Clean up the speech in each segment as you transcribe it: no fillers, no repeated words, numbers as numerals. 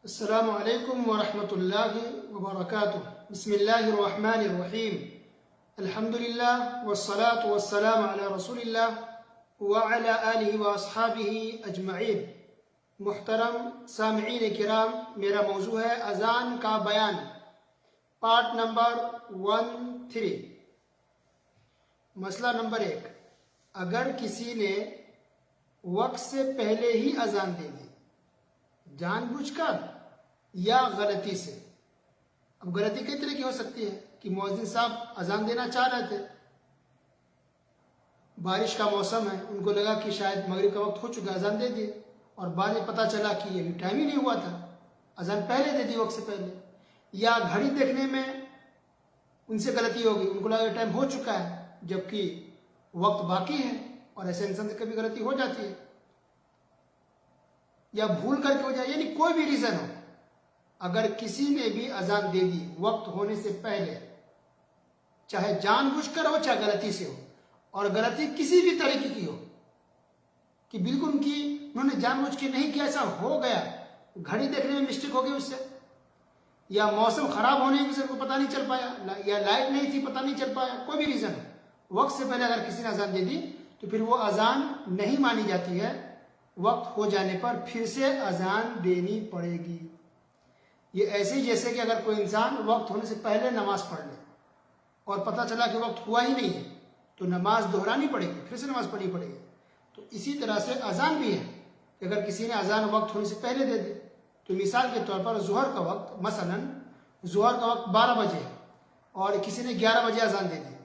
السلام علیکم ورحمۃ اللہ وبرکاتہ۔ بسم اللہ الرحمن الرحیم۔ الحمد للہ والصلاة والسلام علی رسول اللہ وعلی آلہ واصحابہ اجمعین۔ محترم سامعین کرام، میرا موضوع ہے اذان کا بیان، پارٹ نمبر 13۔ مسئلہ نمبر 1، اگر کسی نے وقت سے پہلے ہی اذان دے دی، جان بوجھ کر یا غلطی سے۔ اب غلطی کئی طرح کی ہو سکتی ہے کہ مؤذن صاحب اذان دینا چاہ رہے تھے، بارش کا موسم ہے، ان کو لگا کہ شاید مغرب کا وقت ہو چکا، اذان دے دیے، اور بعد میں پتہ چلا کہ ابھی ٹائم ہی نہیں ہوا تھا، اذان پہلے دے دی وقت سے پہلے۔ یا گھڑی دیکھنے میں ان سے غلطی ہوگی، ان کو لگا کہ ٹائم ہو چکا ہے جبکہ وقت باقی ہے، اور ایسے انسان سے کبھی غلطی ہو جاتی ہے، یا بھول کر کے ہو جائے، یعنی کوئی بھی ریزن ہو، اگر کسی نے بھی اذان دے دی وقت ہونے سے پہلے، چاہے جان بوجھ کر ہو چاہے غلطی سے ہو، اور غلطی کسی بھی طریقے کی ہو کہ بالکل انہوں نے جان بوجھ کے نہیں کیا، ایسا ہو گیا، گھڑی دیکھنے میں مسٹیک ہو گئی اس سے، یا موسم خراب ہونے کی وجہ سے کو پتہ نہیں چل پایا، یا لائٹ نہیں تھی پتہ نہیں چل پایا، کوئی بھی ریزن ہو، وقت سے پہلے اگر کسی نے اذان دے دی تو پھر وہ اذان نہیں مانی جاتی ہے، وقت ہو جانے پر پھر سے اذان دینی پڑے گی۔ یہ ایسے جیسے کہ اگر کوئی انسان وقت ہونے سے پہلے نماز پڑھ لے اور پتہ چلا کہ وقت ہوا ہی نہیں ہے تو نماز دہرانی پڑے گی، پھر سے نماز پڑھنی پڑے گی۔ تو اسی طرح سے اذان بھی ہے کہ اگر کسی نے اذان وقت ہونے سے پہلے دے دی، تو مثال کے طور پر ظہر کا وقت، مثلا ظہر کا وقت 12 بجے ہے اور کسی نے 11 بجے اذان دے دی،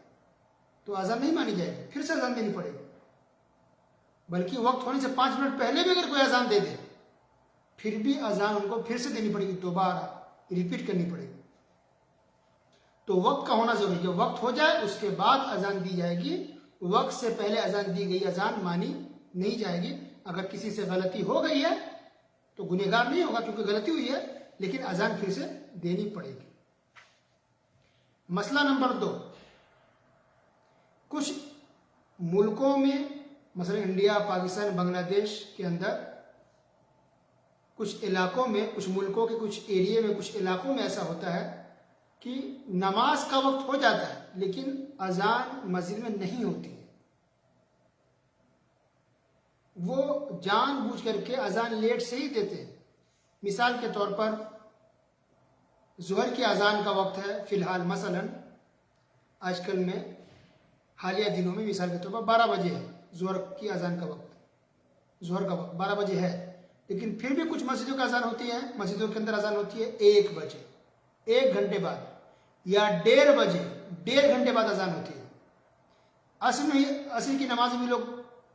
تو اذان نہیں مانی جائے گی، پھر سے اذان دینی پڑے گی۔ بلکہ وقت ہونے سے 5 منٹ پہلے بھی اگر کوئی اذان دے دے پھر بھی اذان ان کو پھر سے دینی پڑے گی، دوبارہ ریپیٹ کرنی پڑے گی۔ تو وقت کا ہونا ضروری ہے، جب وقت ہو جائے اس کے بعد اذان دی جائے گی، وقت سے پہلے اذان دی گئی اذان مانی نہیں جائے گی۔ اگر کسی سے غلطی ہو گئی ہے تو گنہگار نہیں ہوگا کیونکہ غلطی ہوئی ہے، لیکن اذان پھر سے دینی پڑے گی۔ مسئلہ نمبر 2، کچھ ملکوں میں مثلا انڈیا، پاکستان، بنگلہ دیش کے اندر کچھ علاقوں میں، کچھ ملکوں کے کچھ ایریے میں، کچھ علاقوں میں ایسا ہوتا ہے کہ نماز کا وقت ہو جاتا ہے لیکن اذان مسجد میں نہیں ہوتی ہے، وہ جان بوجھ کر کے اذان لیٹ سے ہی دیتے ہیں۔ مثال کے طور پر ظہر کی اذان کا وقت ہے فی الحال، مثلا آج کل میں حالیہ دنوں میں مثال کے طور پر 12 بجے ہے ظہر کی اذان کا وقت، ظہر کا وقت 12 بجے ہے، لیکن پھر بھی کچھ مسجدوں کا اذان ہوتی ہے، مسجدوں کے اندر اذان ہوتی ہے 1 بجے، 1 گھنٹے بعد، یا 1:30 بجے، 1.5 گھنٹے بعد اذان ہوتی ہے۔ عصر کی نماز بھی لوگ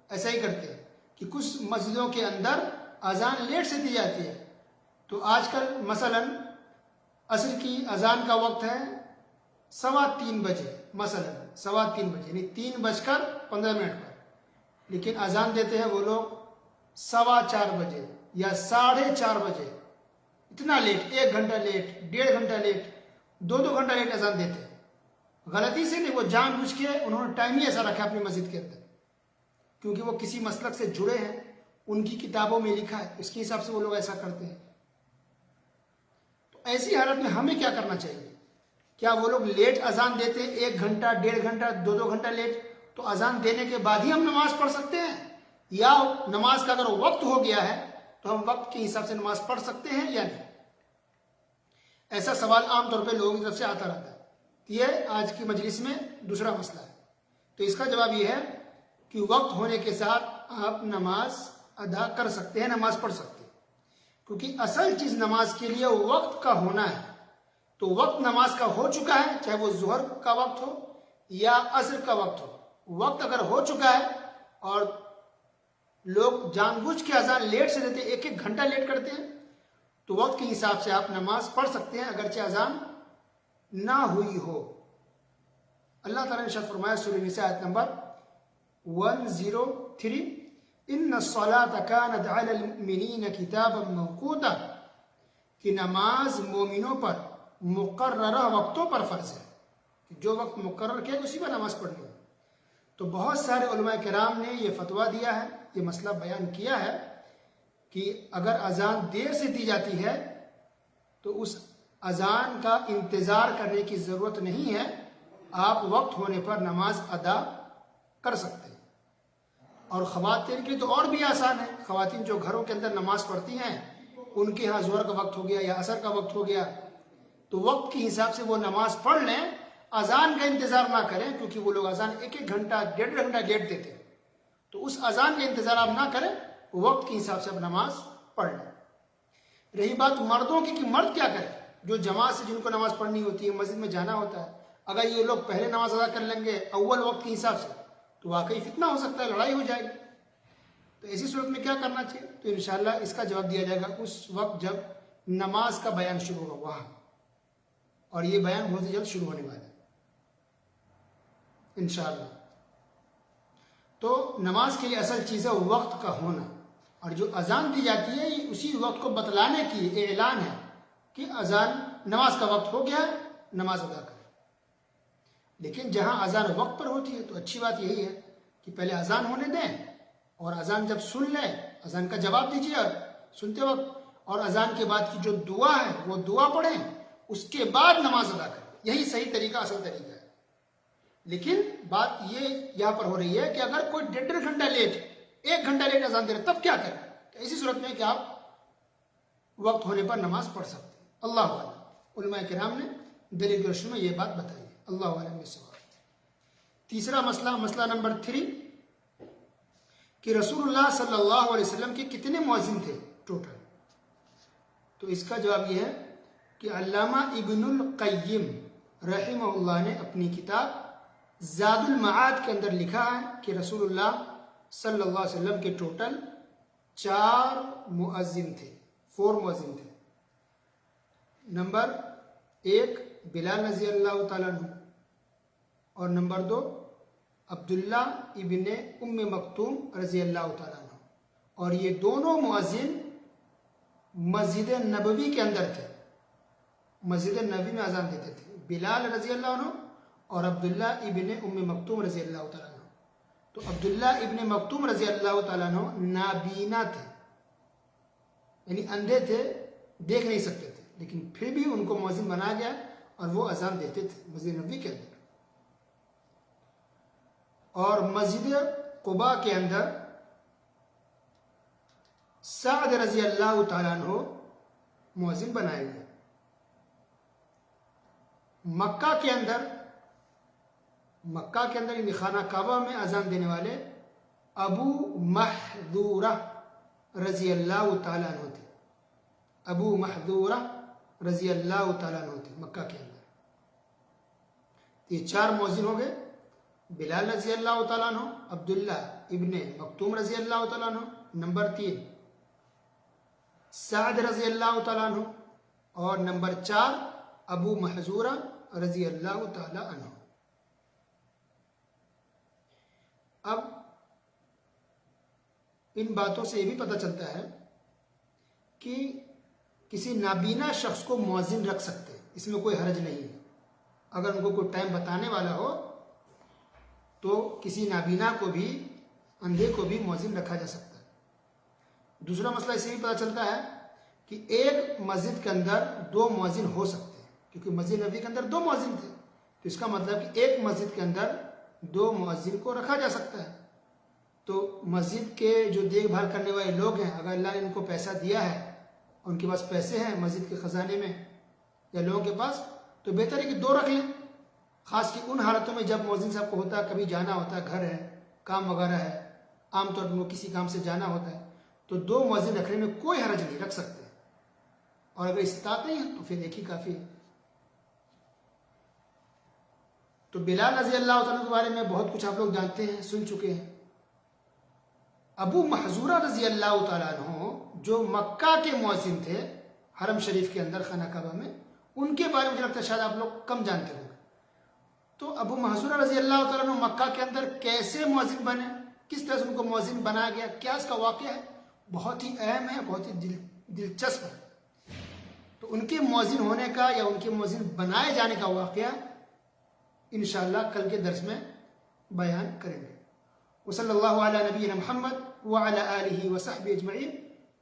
ایسا ہی کرتے ہیں کہ کچھ مسجدوں کے اندر اذان لیٹ سے دی جاتی ہے۔ تو آج کل مثلا عصر کی اذان کا وقت ہے 3:15 بجے، مثلا 3:15 بجے، یعنی 3:15 پر، لیکن اذان دیتے ہیں وہ لوگ 4:15 بجے یا 4:30 بجے، اتنا لیٹ، 1 گھنٹہ لیٹ، 1.5 گھنٹہ لیٹ، 2 گھنٹہ لیٹ اذان دیتے ہیں۔ غلطی سے نہیں، وہ جان بوجھ کے انہوں نے ٹائم ہی ایسا رکھا اپنی مسجد کے اندر، کیونکہ وہ کسی مسلک سے جڑے ہیں، ان کی کتابوں میں لکھا ہے، اس کے حساب سے وہ لوگ ایسا کرتے ہیں۔ تو ایسی حالت میں ہمیں کیا کرنا چاہیے؟ کیا وہ لوگ لیٹ اذان دیتے ہیں 1 گھنٹہ، 1.5 گھنٹہ، 2 گھنٹہ لیٹ، تو اذان دینے کے بعد ہی ہم نماز پڑھ سکتے ہیں؟ یا نماز کا اگر وقت ہو گیا ہے تو ہم وقت کے حساب سے نماز پڑھ سکتے ہیں یا نہیں؟ ایسا سوال عام طور پہ لوگوں کی طرف سے آتا رہتا ہے۔ یہ آج کی مجلس میں دوسرا مسئلہ ہے۔ تو اس کا جواب یہ ہے کہ وقت ہونے کے ساتھ آپ نماز ادا کر سکتے ہیں، نماز پڑھ سکتے ہیں، کیونکہ اصل چیز نماز کے لیے وقت کا ہونا ہے۔ تو وقت نماز کا ہو چکا ہے، چاہے وہ ظہر کا وقت ہو یا عصر کا وقت ہو، وقت اگر ہو چکا ہے اور لوگ جان بوجھ کے اذان لیٹ سے دیتے، 1 گھنٹہ لیٹ کرتے ہیں، تو وقت کے حساب سے آپ نماز پڑھ سکتے ہیں اگرچہ اذان نہ ہوئی ہو۔ اللہ تعالیٰ نے ارشاد فرمایا سورہ نساء آیت نمبر 103، ان الصلاۃ کانت علی المؤمنین کتابا موقوتا، کہ نماز مومنوں پر مقررہ وقتوں پر فرض ہے، کہ جو وقت مقرر کیا اسی پر نماز پڑھنی ہے۔ تو بہت سارے علماء کرام نے یہ فتویٰ دیا ہے، یہ مسئلہ بیان کیا ہے کہ اگر اذان دیر سے دی جاتی ہے تو اس اذان کا انتظار کرنے کی ضرورت نہیں ہے، آپ وقت ہونے پر نماز ادا کر سکتے ہیں۔ اور خواتین کے لیے تو اور بھی آسان ہے، خواتین جو گھروں کے اندر نماز پڑھتی ہیں، ان کے ہاں ظہر کا وقت ہو گیا یا عصر کا وقت ہو گیا، تو وقت کے حساب سے وہ نماز پڑھ لیں، اذان کا انتظار نہ کریں، کیونکہ وہ لوگ اذان 1 گھنٹہ 1.5 گھنٹہ لیٹ دیتے ہیں، تو اس اذان کا انتظار آپ نہ کریں، وقت کے حساب سے آپ نماز پڑھ لیں۔ رہی بات مردوں کی کہ مرد کیا کریں، جو جماعت سے جن کو نماز پڑھنی ہوتی ہے، مسجد میں جانا ہوتا ہے، اگر یہ لوگ پہلے نماز ادا کر لیں گے اول وقت کے حساب سے تو واقعی فتنہ ہو سکتا ہے، لڑائی ہو جائے گی۔ تو ایسی صورت میں کیا کرنا چاہیے؟ تو انشاءاللہ اس کا جواب دیا جائے گا اس وقت جب نماز کا بیان شروع ہوگا وہاں، اور یہ بیان بہت جلد شروع ہونے والا ہے انشاءاللہ۔ تو نماز کے لیے اصل چیز ہے وقت کا ہونا، اور جو اذان دی جاتی ہے یہ اسی وقت کو بتلانے کی اعلان ہے کہ اذان نماز کا وقت ہو گیا، نماز ادا کریں۔ لیکن جہاں اذان وقت پر ہوتی ہے تو اچھی بات یہی ہے کہ پہلے اذان ہونے دیں، اور اذان جب سن لیں اذان کا جواب دیجیے اور سنتے وقت، اور اذان کے بعد کی جو دعا ہے وہ دعا پڑھیں، اس کے بعد نماز ادا کریں۔ یہی صحیح طریقہ، اصل طریقہ ہے۔ لیکن بات یہ یہاں پر ہو رہی ہے کہ اگر کوئی 1.5 گھنٹہ لیٹ، 1 گھنٹہ لیٹ اذان دے رہے تب کیا کریں؟ تو ایسی صورت میں کہ آپ وقت ہونے پر نماز پڑھ سکتے ہیں۔ اللہ عالم، علماء کرام نے دلیل کی روشنی میں یہ بات بتائی ہے۔ اللہ عالم بالصواب۔ تیسرا مسئلہ نمبر 3 کہ رسول اللہ صلی اللہ علیہ وسلم کے کتنے مؤذن تھے ٹوٹل؟ تو اس کا جواب یہ ہے کہ علامہ ابن القیم رحمہ اللہ نے اپنی کتاب زاد المعاد کے اندر لکھا ہے کہ رسول اللہ صلی اللہ علیہ وسلم کے ٹوٹل 4 مؤذن تھے، 4 مؤذن تھے۔ نمبر 1 بلال رضی اللہ تعالیٰ عنہ، اور نمبر 2 عبداللہ ابن ام مکتوم رضی اللہ تعالیٰ عنہ، اور یہ دونوں مؤذن مسجد نبوی کے اندر تھے، مسجد نبوی میں اذان دیتے تھے، بلال رضی اللہ عنہ اور عبداللہ ابن ام مکتوم رضی اللہ تعالیٰ عنہ۔ تو عبداللہ ابن مکتوم رضی اللہ تعالیٰ عنہ نابینا تھے، یعنی اندھے تھے، دیکھ نہیں سکتے تھے، لیکن پھر بھی ان کو مؤذن بنایا گیا اور وہ اذان دیتے تھے مسجد نبوی کے اندر۔ اور مسجد قباء کے اندر سعد رضی اللہ تعالیٰ عنہ مؤذن بنائے گئے۔ مکہ کے اندر یعنی خانہ کعبہ میں اذان دینے والے ابو محذورہ رضی اللہ تعالیٰ عنہ تھے، ابو محذورہ رضی اللہ تعالیٰ عنہ تھے مکہ کے اندر۔ یہ 4 مؤذن ہو گئے، بلال رضی اللہ تعالیٰ عنہ، عبداللہ ابن مکتوم رضی اللہ تعالیٰ عنہ، نمبر 3 سعد رضی اللہ تعالیٰ عنہ، اور نمبر 4 ابو محذورہ رضی اللہ تعالیٰ عنہ۔ اب ان باتوں سے یہ بھی پتہ چلتا ہے کہ کسی نابینا شخص کو مؤذن رکھ سکتے ہیں، اس میں کوئی حرج نہیں ہے۔ اگر ان کو کوئی ٹائم بتانے والا ہو تو کسی نابینا کو بھی، اندھے کو بھی مؤذن رکھا جا سکتا ہے۔ دوسرا مسئلہ اس سے بھی پتہ چلتا ہے کہ ایک مسجد کے اندر 2 مؤذن ہو سکتے ہیں، کیونکہ مسجد نبوی کے اندر 2 مؤذن تھے، تو اس کا مطلب کہ ایک مسجد کے اندر 2 مؤذن کو رکھا جا سکتا ہے۔ تو مسجد کے جو دیکھ بھال کرنے والے لوگ ہیں، اگر اللہ نے ان کو پیسہ دیا ہے، ان کے پاس پیسے ہیں مسجد کے خزانے میں یا لوگوں کے پاس، تو بہتر ہے کہ 2 رکھ لیں، خاص کہ ان حالتوں میں جب مؤذن صاحب کو ہوتا ہے کبھی جانا ہوتا ہے، گھر ہے، کام وغیرہ ہے، عام طور پر وہ کسی کام سے جانا ہوتا ہے، تو 2 مؤذن رکھنے میں کوئی حرج نہیں، رکھ سکتے ہیں۔ اور اگر استطاعت نہیں ہے تو پھر ایک ہی کافی ہے۔ تو بلال رضی اللہ تعالیٰ کے بارے میں بہت کچھ آپ لوگ جانتے ہیں، سن چکے ہیں۔ ابو محذورہ رضی اللہ تعالیٰ عنہ جو مکہ کے مؤذن تھے حرم شریف کے اندر خانہ کعبہ میں، ان کے بارے میں مجھے لگتا ہے شاید آپ لوگ کم جانتے ہوں گے۔ تو ابو محذورہ رضی اللہ تعالیٰ عنہ مکہ کے اندر کیسے مؤذن بنے، کس طرح سے ان کو مؤذن بنایا گیا، کیا اس کا واقعہ ہے، بہت ہی اہم ہے، بہت ہی دلچسپ ہے۔ تو ان کے مؤذن ہونے کا یا ان کے مؤذن بنائے جانے کا واقعہ انشاءاللہ کل کے درس میں بیان کریں گے۔ وصلی اللہ علی نبینا محمد وعلی آلہ وصحبہ اجمعین،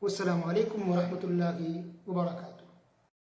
والسلام علیکم ورحمۃ اللہ وبرکاتہ۔